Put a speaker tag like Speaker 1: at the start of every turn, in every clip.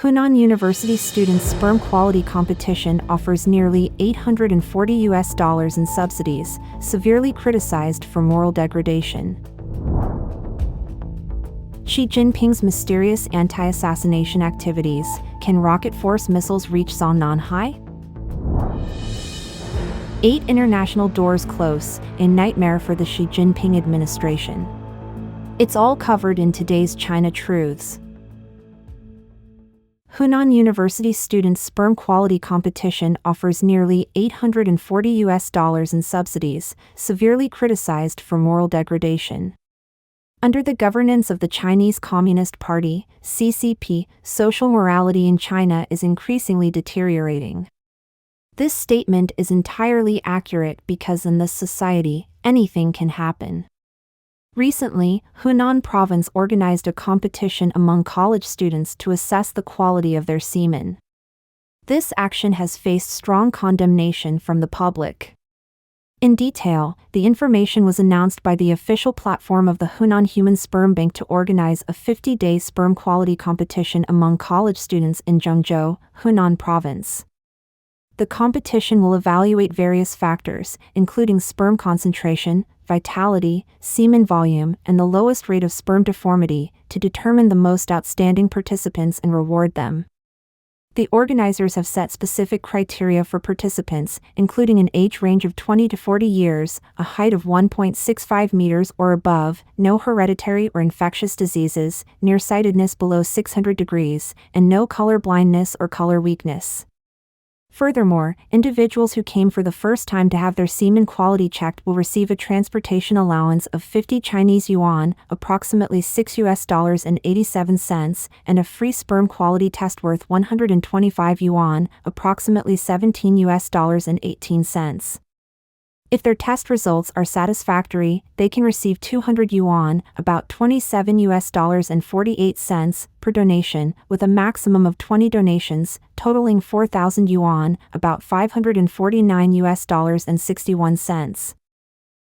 Speaker 1: Hunan University students' sperm quality competition offers nearly $840 in subsidies, severely criticized for moral degradation. Xi Jinping's mysterious anti-assassination activities. Can rocket force missiles reach Zhongnanhai? 8 international doors close, a nightmare for the Xi Jinping administration. It's all covered in today's China Truths. Hunan University students' sperm quality competition offers nearly $840 in subsidies, severely criticized for moral degradation. Under the governance of the Chinese Communist Party, CCP, social morality in China is increasingly deteriorating. This statement is entirely accurate because in this society, anything can happen. Recently, Hunan province organized a competition among college students to assess the quality of their semen. This action has faced strong condemnation from the public. In detail, the information was announced by the official platform of the Hunan Human Sperm Bank to organize a 50-day sperm quality competition among college students in Zhengzhou, Hunan province. The competition will evaluate various factors, including sperm concentration, vitality, semen volume, and the lowest rate of sperm deformity, to determine the most outstanding participants and reward them. The organizers have set specific criteria for participants, including an age range of 20 to 40 years, a height of 1.65 meters or above, no hereditary or infectious diseases, nearsightedness below 600 degrees, and no color blindness or color weakness. Furthermore, individuals who came for the first time to have their semen quality checked will receive a transportation allowance of 50 Chinese yuan, approximately $6.87, and a free sperm quality test worth 125 yuan, approximately $17.18. If their test results are satisfactory, they can receive 200 yuan, about $27.48 per donation, with a maximum of 20 donations, totaling 4,000 yuan, about $549.61.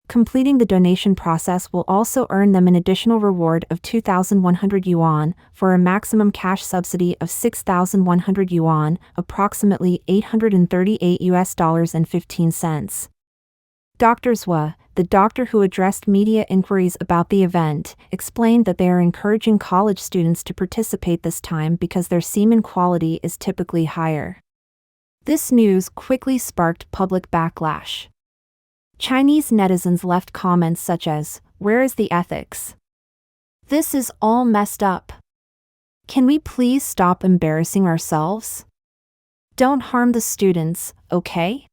Speaker 1: Completing the donation process will also earn them an additional reward of 2,100 yuan, for a maximum cash subsidy of 6,100 yuan, approximately $838.15. Dr. Zhua, the doctor who addressed media inquiries about the event, explained that they are encouraging college students to participate this time because their semen quality is typically higher. This news quickly sparked public backlash. Chinese netizens left comments such as, "Where is the ethics? This is all messed up. Can we please stop embarrassing ourselves? Don't harm the students, okay?"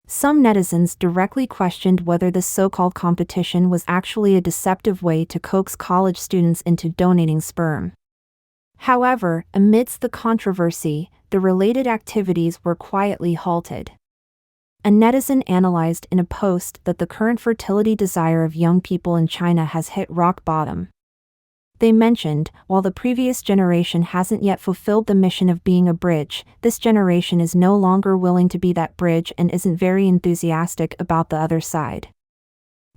Speaker 1: Some netizens directly questioned whether this so-called competition was actually a deceptive way to coax college students into donating sperm. However, amidst the controversy, the related activities were quietly halted. A netizen analyzed in a post that the current fertility desire of young people in China has hit rock bottom. They mentioned, while the previous generation hasn't yet fulfilled the mission of being a bridge, this generation is no longer willing to be that bridge and isn't very enthusiastic about the other side.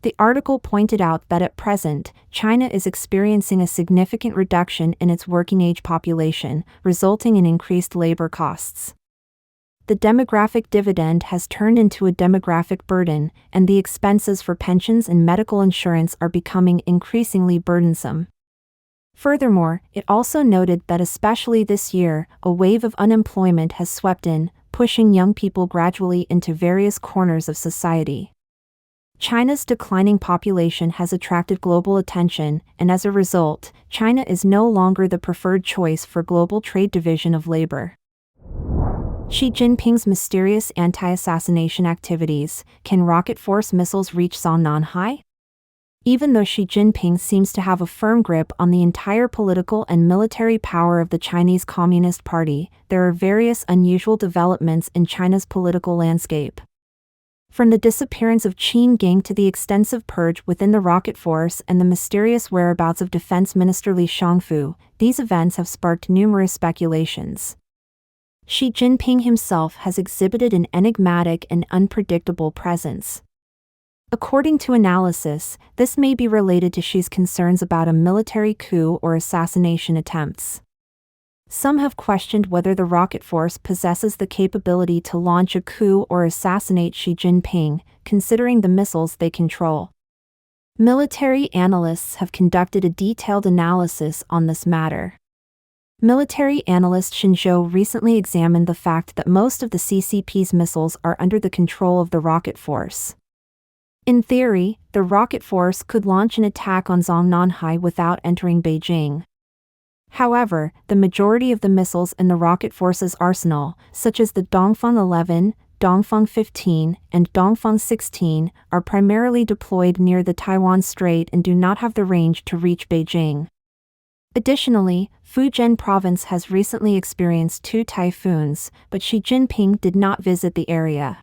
Speaker 1: The article pointed out that at present, China is experiencing a significant reduction in its working-age population, resulting in increased labor costs. The demographic dividend has turned into a demographic burden, and the expenses for pensions and medical insurance are becoming increasingly burdensome. Furthermore, it also noted that especially this year, a wave of unemployment has swept in, pushing young people gradually into various corners of society. China's declining population has attracted global attention, and as a result, China is no longer the preferred choice for global trade division of labor. Xi Jinping's mysterious anti-assassination activities. Can rocket force missiles reach Zhongnanhai? Even though Xi Jinping seems to have a firm grip on the entire political and military power of the Chinese Communist Party, there are various unusual developments in China's political landscape. From the disappearance of Qin Gang to the extensive purge within the rocket force and the mysterious whereabouts of Defense Minister Li Shangfu, these events have sparked numerous speculations. Xi Jinping himself has exhibited an enigmatic and unpredictable presence. According to analysis, this may be related to Xi's concerns about a military coup or assassination attempts. Some have questioned whether the rocket force possesses the capability to launch a coup or assassinate Xi Jinping, considering the missiles they control. Military analysts have conducted a detailed analysis on this matter. Military analyst Shin Zhou recently examined the fact that most of the CCP's missiles are under the control of the rocket force. In theory, the rocket force could launch an attack on Zhongnanhai without entering Beijing. However, the majority of the missiles in the rocket force's arsenal, such as the Dongfeng 11, Dongfeng 15, and Dongfeng 16, are primarily deployed near the Taiwan Strait and do not have the range to reach Beijing. Additionally, Fujian province has recently experienced 2 typhoons, but Xi Jinping did not visit the area.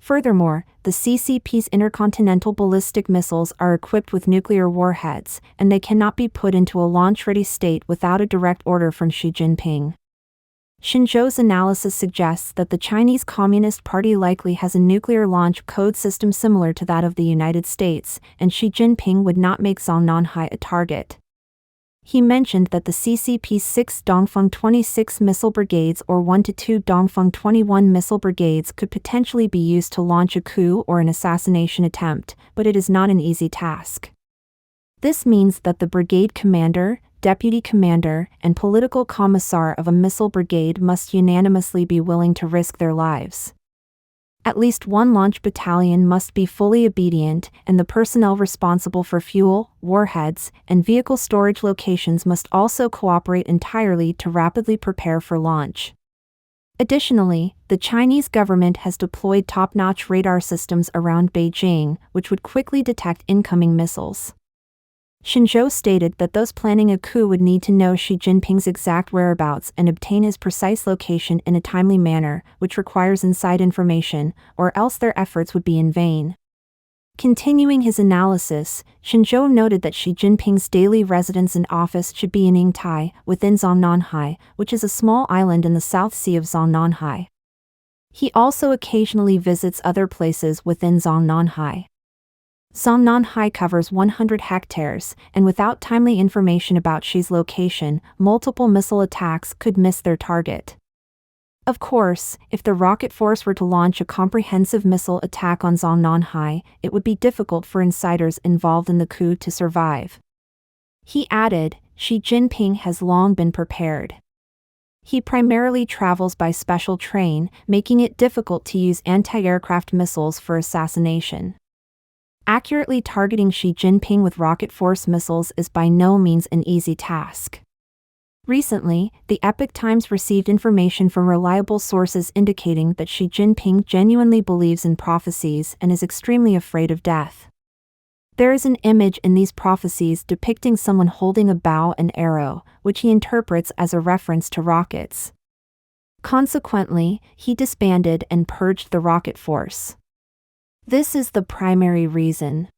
Speaker 1: Furthermore, the CCP's intercontinental ballistic missiles are equipped with nuclear warheads, and they cannot be put into a launch-ready state without a direct order from Xi Jinping. Shin Zhou's analysis suggests that the Chinese Communist Party likely has a nuclear launch code system similar to that of the United States, and Xi Jinping would not make Zhongnanhai a target. He mentioned that the CCP's 6 Dongfeng 26 missile brigades or 1 to 2 Dongfeng 21 missile brigades could potentially be used to launch a coup or an assassination attempt, but it is not an easy task. This means that the brigade commander, deputy commander, and political commissar of a missile brigade must unanimously be willing to risk their lives. At least one launch battalion must be fully obedient, and the personnel responsible for fuel, warheads, and vehicle storage locations must also cooperate entirely to rapidly prepare for launch. Additionally, the Chinese government has deployed top-notch radar systems around Beijing, which would quickly detect incoming missiles. Shin Zhou stated that those planning a coup would need to know Xi Jinping's exact whereabouts and obtain his precise location in a timely manner, which requires inside information, or else their efforts would be in vain. Continuing his analysis, Shin Zhou noted that Xi Jinping's daily residence and office should be in Yingtai, within Zhongnanhai, which is a small island in the South Sea of Zhongnanhai. He also occasionally visits other places within Zhongnanhai. Zhongnanhai covers 100 hectares, and without timely information about Xi's location, multiple missile attacks could miss their target. Of course, if the rocket force were to launch a comprehensive missile attack on Zhongnanhai, it would be difficult for insiders involved in the coup to survive. He added, Xi Jinping has long been prepared. He primarily travels by special train, making it difficult to use anti-aircraft missiles for assassination. Accurately targeting Xi Jinping with rocket force missiles is by no means an easy task. Recently, the Epoch Times received information from reliable sources indicating that Xi Jinping genuinely believes in prophecies and is extremely afraid of death. There is an image in these prophecies depicting someone holding a bow and arrow, which he interprets as a reference to rockets. Consequently, he disbanded and purged the rocket force. This is the primary reason.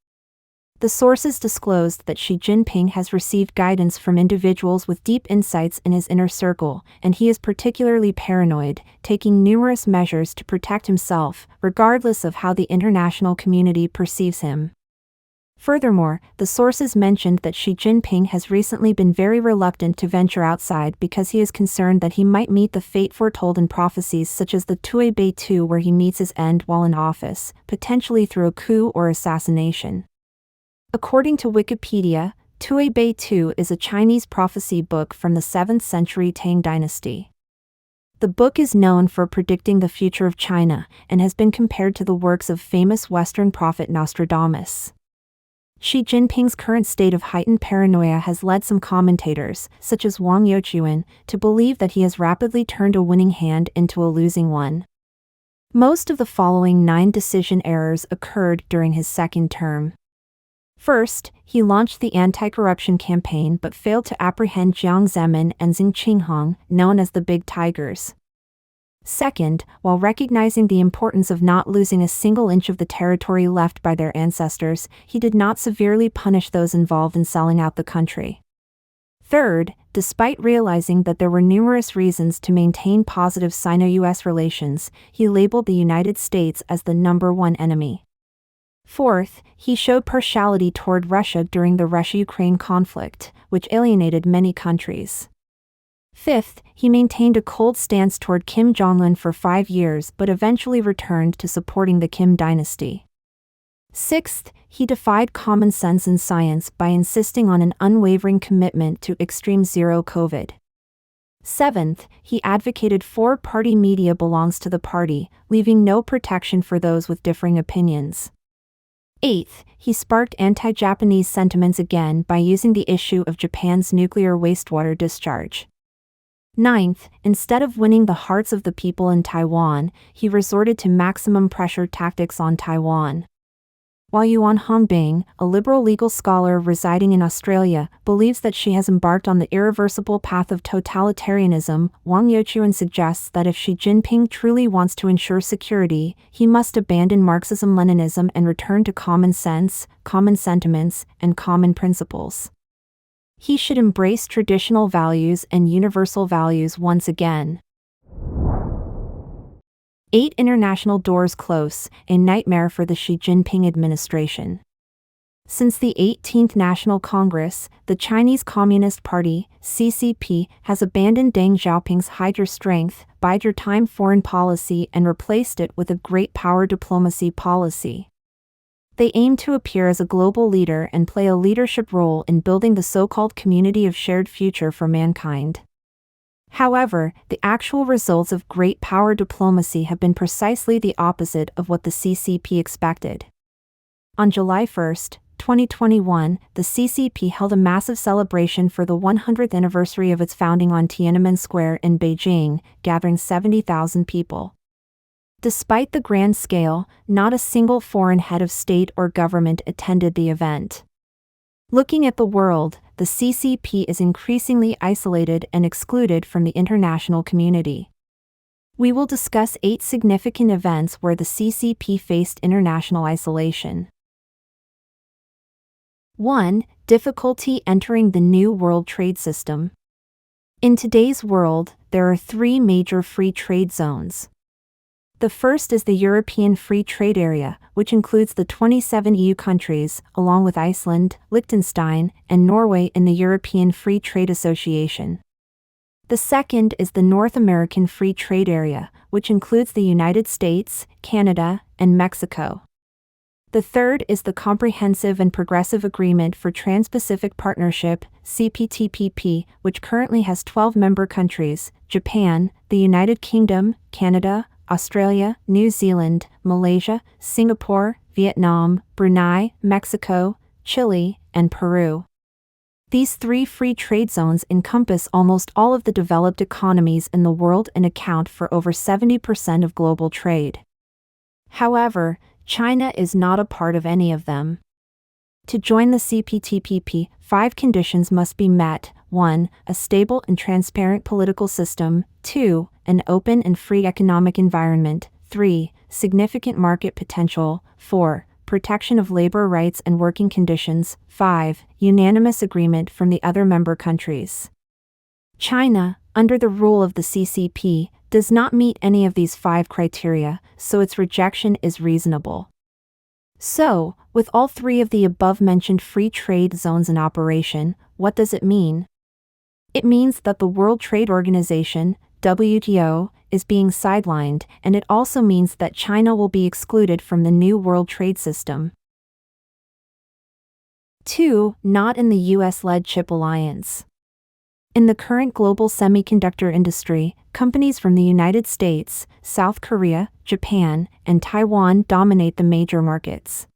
Speaker 1: The sources disclosed that Xi Jinping has received guidance from individuals with deep insights in his inner circle, and he is particularly paranoid, taking numerous measures to protect himself, regardless of how the international community perceives him. Furthermore, the sources mentioned that Xi Jinping has recently been very reluctant to venture outside because he is concerned that he might meet the fate foretold in prophecies such as the Tuibei II, where he meets his end while in office, potentially through a coup or assassination. According to Wikipedia, Tuibei II is a Chinese prophecy book from the 7th century Tang dynasty. The book is known for predicting the future of China and has been compared to the works of famous Western prophet Nostradamus. Xi Jinping's current state of heightened paranoia has led some commentators, such as Wang Youquan, to believe that he has rapidly turned a winning hand into a losing one. Most of the following 9 decision errors occurred during his second term. First, he launched the anti-corruption campaign but failed to apprehend Jiang Zemin and Xing Qinghong, known as the Big Tigers. Second, while recognizing the importance of not losing a single inch of the territory left by their ancestors, he did not severely punish those involved in selling out the country. Third, despite realizing that there were numerous reasons to maintain positive Sino-US relations, he labeled the United States as the #1 enemy. Fourth, he showed partiality toward Russia during the Russia-Ukraine conflict, which alienated many countries. Fifth, he maintained a cold stance toward Kim Jong-un for 5 years but eventually returned to supporting the Kim dynasty. Sixth, he defied common sense and science by insisting on an unwavering commitment to extreme zero COVID. Seventh, he advocated four-party media belongs to the party, leaving no protection for those with differing opinions. Eighth, he sparked anti-Japanese sentiments again by using the issue of Japan's nuclear wastewater discharge. Ninth, instead of winning the hearts of the people in Taiwan, he resorted to maximum pressure tactics on Taiwan. While Yuan Hongbing, a liberal legal scholar residing in Australia, believes that she has embarked on the irreversible path of totalitarianism, Wang Youchuan suggests that if Xi Jinping truly wants to ensure security, he must abandon Marxism-Leninism and return to common sense, common sentiments, and common principles. He should embrace traditional values and universal values once again. 8 International doors close, a nightmare for the Xi Jinping administration. Since the 18th National Congress, the Chinese Communist Party, CCP, has abandoned Deng Xiaoping's hide your strength, bide your time foreign policy and replaced it with a great power diplomacy policy. They aim to appear as a global leader and play a leadership role in building the so-called community of shared future for mankind. However, the actual results of great power diplomacy have been precisely the opposite of what the CCP expected. On July 1, 2021, the CCP held a massive celebration for the 100th anniversary of its founding on Tiananmen Square in Beijing, gathering 70,000 people. Despite the grand scale, not a single foreign head of state or government attended the event. Looking at the world, the CCP is increasingly isolated and excluded from the international community. We will discuss 8 significant events where the CCP faced international isolation. 1. Difficulty entering the new world trade system. In today's world, there are 3 major free trade zones. The first is the European Free Trade Area, which includes the 27 EU countries, along with Iceland, Liechtenstein, and Norway in the European Free Trade Association. The second is the North American Free Trade Area, which includes the United States, Canada, and Mexico. The third is the Comprehensive and Progressive Agreement for Trans-Pacific Partnership, CPTPP, which currently has 12 member countries: Japan, the United Kingdom, Canada, Australia, New Zealand, Malaysia, Singapore, Vietnam, Brunei, Mexico, Chile, and Peru. These 3 free trade zones encompass almost all of the developed economies in the world and account for over 70% of global trade. However, China is not a part of any of them. To join the CPTPP, 5 conditions must be met: 1. A stable and transparent political system. 2. An open and free economic environment. 3. Significant market potential. 4. Protection of labor rights and working conditions. 5. Unanimous agreement from the other member countries. China, under the rule of the CCP, does not meet any of these 5 criteria, so its rejection is reasonable. So, with all 3 of the above-mentioned free trade zones in operation, what does it mean? It means that the World Trade Organization, WTO, is being sidelined, and it also means that China will be excluded from the new world trade system. 2. Not in the US-led chip alliance. In the current global semiconductor industry, companies from the United States, South Korea, Japan, and Taiwan dominate the major markets.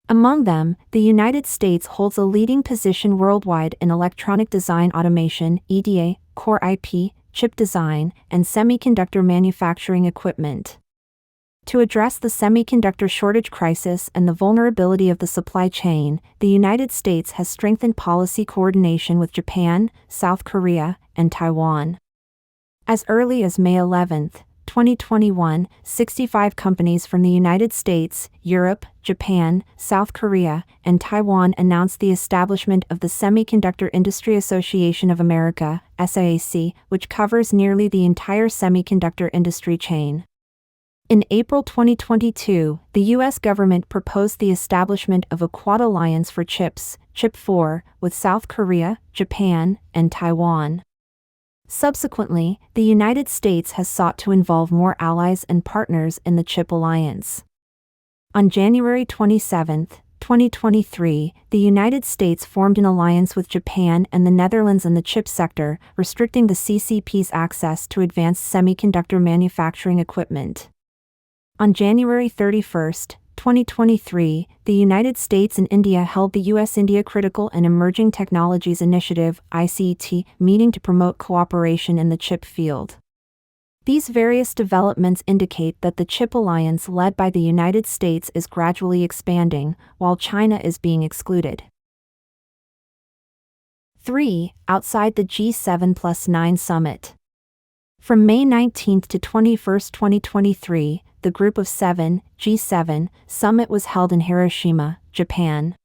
Speaker 1: Among them, the United States holds a leading position worldwide in electronic design automation, EDA, core IP, chip design, and semiconductor manufacturing equipment. To address the semiconductor shortage crisis and the vulnerability of the supply chain, the United States has strengthened policy coordination with Japan, South Korea, and Taiwan. As early as May 11, 2021, 65 companies from the United States, Europe, Japan, South Korea, and Taiwan announced the establishment of the Semiconductor Industry Association of America, SIAC, which covers nearly the entire semiconductor industry chain. In April 2022, the U.S. government proposed the establishment of a Quad Alliance for Chips, Chip 4, with South Korea, Japan, and Taiwan. Subsequently, the United States has sought to involve more allies and partners in the CHIP alliance. On January 27, 2023, the United States formed an alliance with Japan and the Netherlands in the chip sector, restricting the CCP's access to advanced semiconductor manufacturing equipment. On January 31, 2023, the United States and India held the U.S.-India Critical and Emerging Technologies Initiative (ICT) meeting to promote cooperation in the chip field. These various developments indicate that the chip alliance led by the United States is gradually expanding, while China is being excluded. 3. Outside the G7+9 Summit. From May 19 to 21, 2023, the Group of Seven, G7, summit was held in Hiroshima, Japan.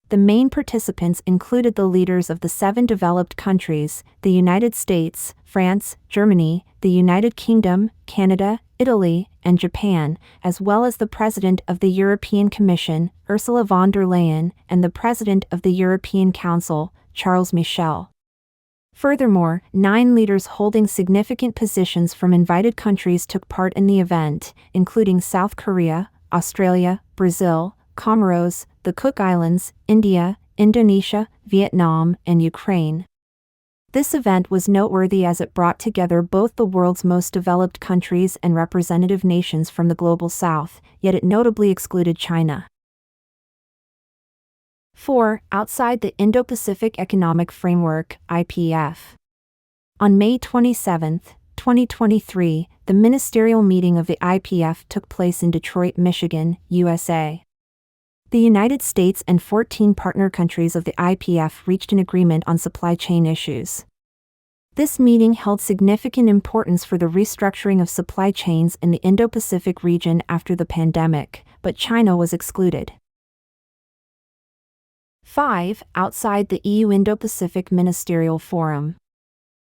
Speaker 1: The main participants included the leaders of the 7 developed countries, the United States, France, Germany, the United Kingdom, Canada, Italy, and Japan, as well as the President of the European Commission, Ursula von der Leyen, and the President of the European Council, Charles Michel. Furthermore, 9 leaders holding significant positions from invited countries took part in the event, including South Korea, Australia, Brazil, Comoros, the Cook Islands, India, Indonesia, Vietnam, and Ukraine. This event was noteworthy as it brought together both the world's most developed countries and representative nations from the global south, yet it notably excluded China. 4. Outside the Indo-Pacific Economic Framework, IPF. On May 27, 2023, the ministerial meeting of the IPF took place in Detroit, Michigan, USA. The United States and 14 partner countries of the IPF reached an agreement on supply chain issues. This meeting held significant importance for the restructuring of supply chains in the Indo-Pacific region after the pandemic, but China was excluded. 5. Outside the EU Indo-Pacific Ministerial Forum.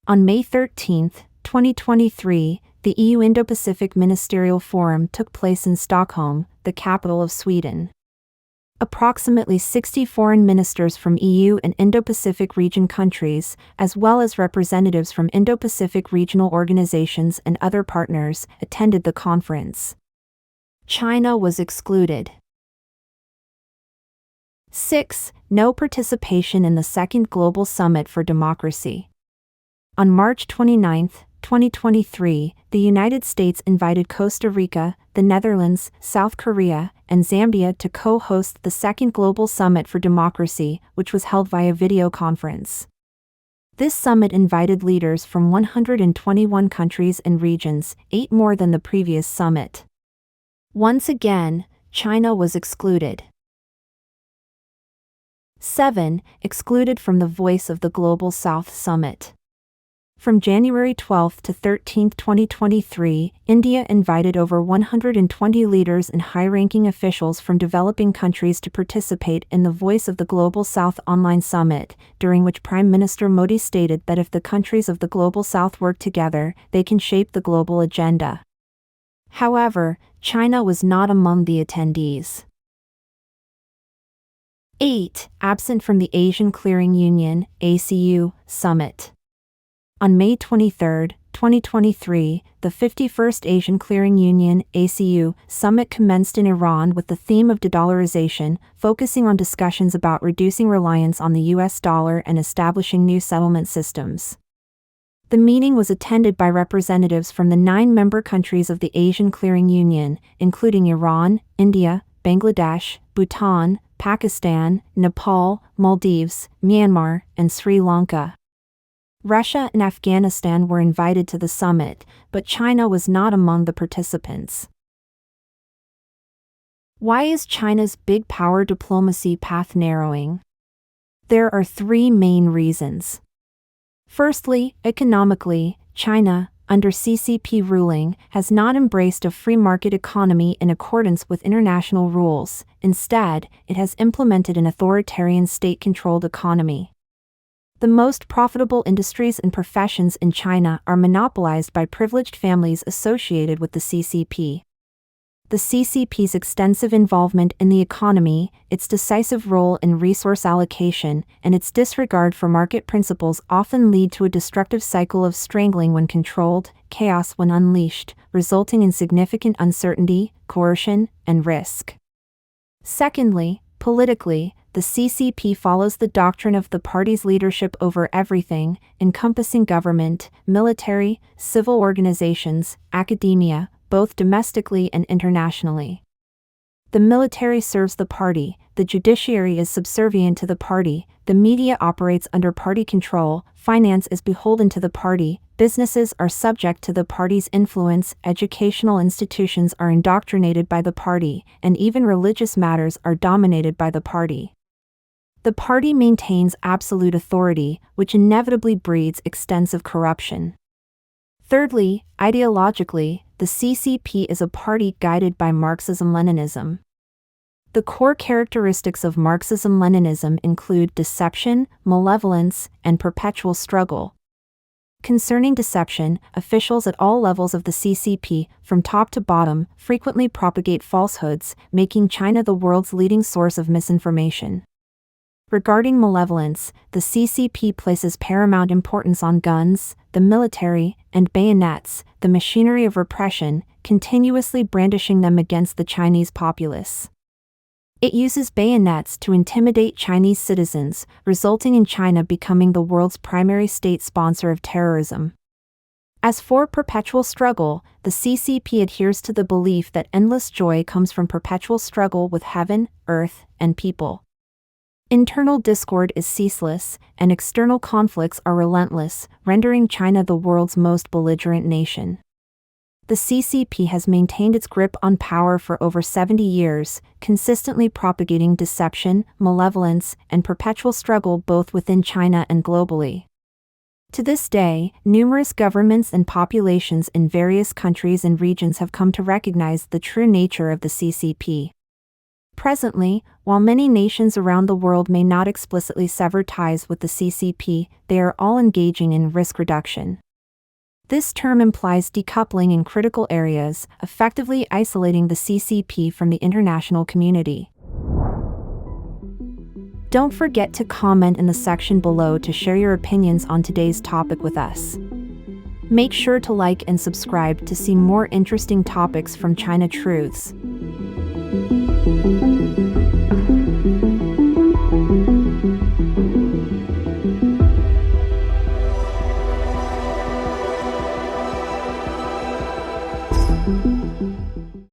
Speaker 1: On May 13, 2023, the EU Indo-Pacific Ministerial Forum took place in Stockholm, the capital of Sweden. Approximately 60 foreign ministers from EU and Indo-Pacific region countries, as well as representatives from Indo-Pacific regional organizations and other partners, attended the conference. China was excluded. 6. No participation in the Second Global Summit for Democracy. On March 29, 2023, the United States invited Costa Rica, the Netherlands, South Korea, and Zambia to co-host the Second Global Summit for Democracy, which was held via video conference. This summit invited leaders from 121 countries and regions, 8 more than the previous summit. Once again, China was excluded. 7. Excluded from the Voice of the Global South Summit. From January 12 to 13, 2023, India invited over 120 leaders and high-ranking officials from developing countries to participate in the Voice of the Global South online summit, during which Prime Minister Modi stated that if the countries of the Global South work together, they can shape the global agenda. However, China was not among the attendees. 8. Absent from the Asian Clearing Union (ACU) Summit. On May 23, 2023, the 51st Asian Clearing Union (ACU) Summit commenced in Iran with the theme of de-dollarization, focusing on discussions about reducing reliance on the US dollar and establishing new settlement systems. The meeting was attended by representatives from the 9 member countries of the Asian Clearing Union, including Iran, India, Bangladesh, Bhutan, Pakistan, Nepal, Maldives, Myanmar, and Sri Lanka. Russia and Afghanistan were invited to the summit, but China was not among the participants. Why is China's big power diplomacy path narrowing? There are 3 main reasons. Firstly, economically, China, under CCP ruling, has not embraced a free market economy in accordance with international rules. Instead, it has implemented an authoritarian state-controlled economy. The most profitable industries and professions in China are monopolized by privileged families associated with the CCP. The CCP's extensive involvement in the economy, its decisive role in resource allocation, and its disregard for market principles often lead to a destructive cycle of strangling when controlled, chaos when unleashed, resulting in significant uncertainty, coercion, and risk. Secondly, politically, the CCP follows the doctrine of the party's leadership over everything, encompassing government, military, civil organizations, academia, both domestically and internationally. The military serves the party, the judiciary is subservient to the party, the media operates under party control, finance is beholden to the party, businesses are subject to the party's influence, educational institutions are indoctrinated by the party, and even religious matters are dominated by the party. The party maintains absolute authority, which inevitably breeds extensive corruption. Thirdly, ideologically, the CCP is a party guided by Marxism-Leninism. The core characteristics of Marxism-Leninism include deception, malevolence, and perpetual struggle. Concerning deception, officials at all levels of the CCP, from top to bottom, frequently propagate falsehoods, making China the world's leading source of misinformation. Regarding malevolence, the CCP places paramount importance on guns, the military, and bayonets, the machinery of repression, continuously brandishing them against the Chinese populace. It uses bayonets to intimidate Chinese citizens, resulting in China becoming the world's primary state sponsor of terrorism. As for perpetual struggle, the CCP adheres to the belief that endless joy comes from perpetual struggle with heaven, earth, and people. Internal discord is ceaseless, and external conflicts are relentless, rendering China the world's most belligerent nation. The CCP has maintained its grip on power for over 70 years, consistently propagating deception, malevolence, and perpetual struggle both within China and globally. To this day, numerous governments and populations in various countries and regions have come to recognize the true nature of the CCP. Presently, while many nations around the world may not explicitly sever ties with the CCP, they are all engaging in risk reduction. This term implies decoupling in critical areas, effectively isolating the CCP from the international community. Don't forget to comment in the section below to share your opinions on today's topic with us. Make sure to like and subscribe to see more interesting topics from China Truths.